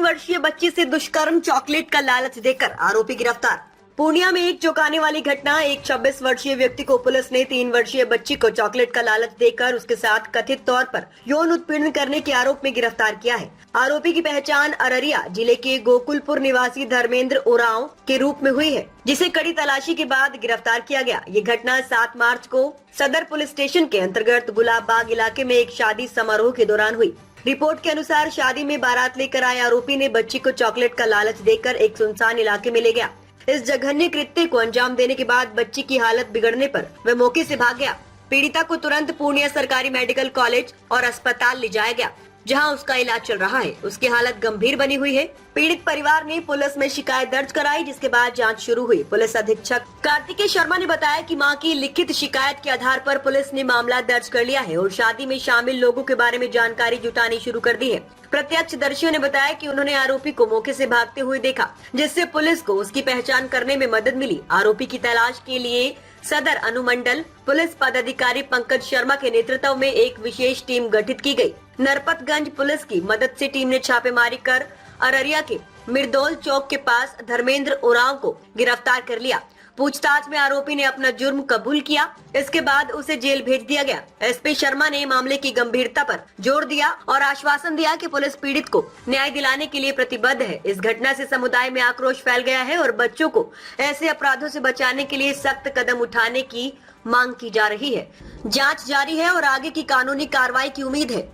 वर्षीय बच्ची से दुष्कर्म, चॉकलेट का लालच देकर आरोपी गिरफ्तार। पूर्णिया में एक चौंकाने वाली घटना। एक 26 वर्षीय व्यक्ति को पुलिस ने 3 वर्षीय बच्ची को चॉकलेट का लालच देकर उसके साथ कथित तौर पर यौन उत्पीड़न करने के आरोप में गिरफ्तार किया है। आरोपी की पहचान अररिया जिले के गोकुलपुर निवासी धर्मेंद्र उरांव के रूप में हुई है, जिसे कड़ी तलाशी के बाद गिरफ्तार किया गया। ये घटना 7 मार्च को सदर पुलिस स्टेशन के अंतर्गत गुलाब बाग इलाके में एक शादी समारोह के दौरान हुई। रिपोर्ट के अनुसार शादी में बारात लेकर आए आरोपी ने बच्ची को चॉकलेट का लालच देकर एक सुनसान इलाके में ले गया। इस जघन्य कृत्य को अंजाम देने के बाद बच्ची की हालत बिगड़ने पर वह मौके से भाग गया। पीड़िता को तुरंत पूर्णिया सरकारी मेडिकल कॉलेज और अस्पताल ले जाया गया, जहां उसका इलाज चल रहा है। उसकी हालत गंभीर बनी हुई है। पीड़ित परिवार ने पुलिस में शिकायत दर्ज कराई, जिसके बाद जांच शुरू हुई। पुलिस अधीक्षक कार्तिकेय शर्मा ने बताया कि मां की लिखित शिकायत के आधार पर पुलिस ने मामला दर्ज कर लिया है और शादी में शामिल लोगों के बारे में जानकारी जुटानी शुरू कर दी है। प्रत्यक्षदर्शियों ने बताया कि उन्होंने आरोपी को मौके से भागते हुए देखा, जिससे पुलिस को उसकी पहचान करने में मदद मिली। आरोपी की तलाश के लिए सदर अनुमंडल पुलिस पदाधिकारी पंकज शर्मा के नेतृत्व में एक विशेष टीम गठित की गई। नरपतगंज पुलिस की मदद से टीम ने छापेमारी कर अररिया के मिर्दौल चौक के पास धर्मेंद्र उरांव को गिरफ्तार कर लिया। पूछताछ में आरोपी ने अपना जुर्म कबूल किया। इसके बाद उसे जेल भेज दिया गया। एसपी शर्मा ने मामले की गंभीरता पर जोर दिया और आश्वासन दिया कि पुलिस पीड़ित को न्याय दिलाने के लिए प्रतिबद्ध है। इस घटना से समुदाय में आक्रोश फैल गया है और बच्चों को ऐसे अपराधों से बचाने के लिए सख्त कदम उठाने की मांग की जा रही है। जांच जारी है और आगे की कानूनी कार्रवाई की उम्मीद है।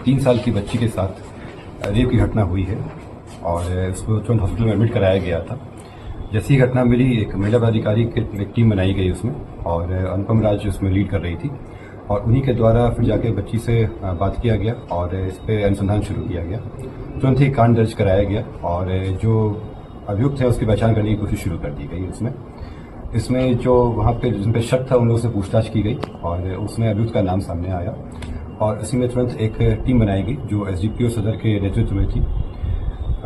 3 साल की बच्ची के साथ रेप की घटना हुई है और उसको तुरंत हॉस्पिटल में एडमिट कराया गया था। जैसी घटना मिली, एक महिला पदाधिकारी की एक टीम बनाई गई उसमें, और अनुपम राज उसमें लीड कर रही थी, और उन्हीं के द्वारा फिर जाके बच्ची से बात किया गया और इस पे अनुसंधान शुरू किया गया। तुरंत ही कांड दर्ज कराया गया और जो अभियुक्त है उसकी पहचान करने की कोशिश शुरू कर दी गई। इसमें जो वहाँ पे जिन पे शक था उन लोगों से पूछताछ की गई और उसमें अभियुक्त का नाम सामने आया और इसी में तुरंत एक टीम बनाई गई जो एसडीपीओ सदर के नेतृत्व में थी।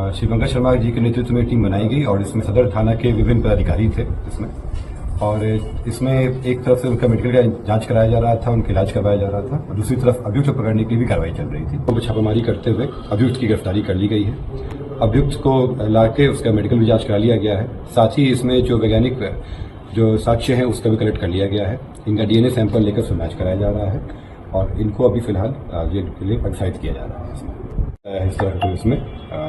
श्री पंकज शर्मा जी के नेतृत्व में टीम बनाई गई और इसमें सदर थाना के विभिन्न पदाधिकारी थे इसमें, और इसमें एक तरफ से उनका मेडिकल का जांच कराया जा रहा था, उनका इलाज करवाया जा रहा था, और दूसरी तरफ अभियुक्त को पकड़ने की भी कार्रवाई चल रही थी। तो छापेमारी करते हुए अभियुक्त की गिरफ्तारी कर ली गई है। अभियुक्त को लाके उसका मेडिकल भी जांच करा लिया गया है। साथ ही इसमें जो वैज्ञानिक जो साक्ष्य है उसका भी कलेक्ट कर लिया गया है। इनका डीएनए सैंपल लेकर उसमें मैच कराया जा रहा है और इनको अभी फिलहाल जेल के लिए प्रोत्साहित किया जा रहा है। इस तरह तो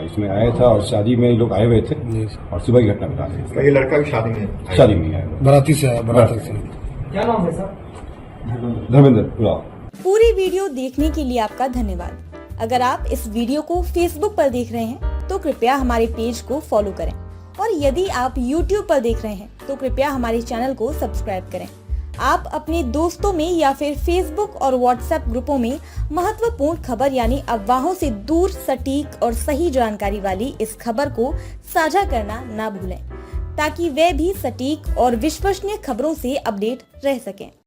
इसमें आया था और शादी में लोग आए हुए थे और सुबह की घटना बता रहे। ये लड़का भी शादी में आया, बराती से आया। क्या नाम है सर? धर्मेंद्र उरांव। पूरी वीडियो देखने के लिए आपका धन्यवाद। अगर आप इस वीडियो को फेसबुक पर देख रहे हैं तो कृपया हमारे पेज को फॉलो करें, और यदि आप यूट्यूब पर देख रहे हैं तो कृपया हमारे चैनल को सब्सक्राइब करें। आप अपने दोस्तों में या फिर फेसबुक और व्हाट्सएप ग्रुपों में महत्वपूर्ण खबर यानी अफवाहों से दूर सटीक और सही जानकारी वाली इस खबर को साझा करना ना भूलें, ताकि वे भी सटीक और विश्वसनीय खबरों से अपडेट रह सकें।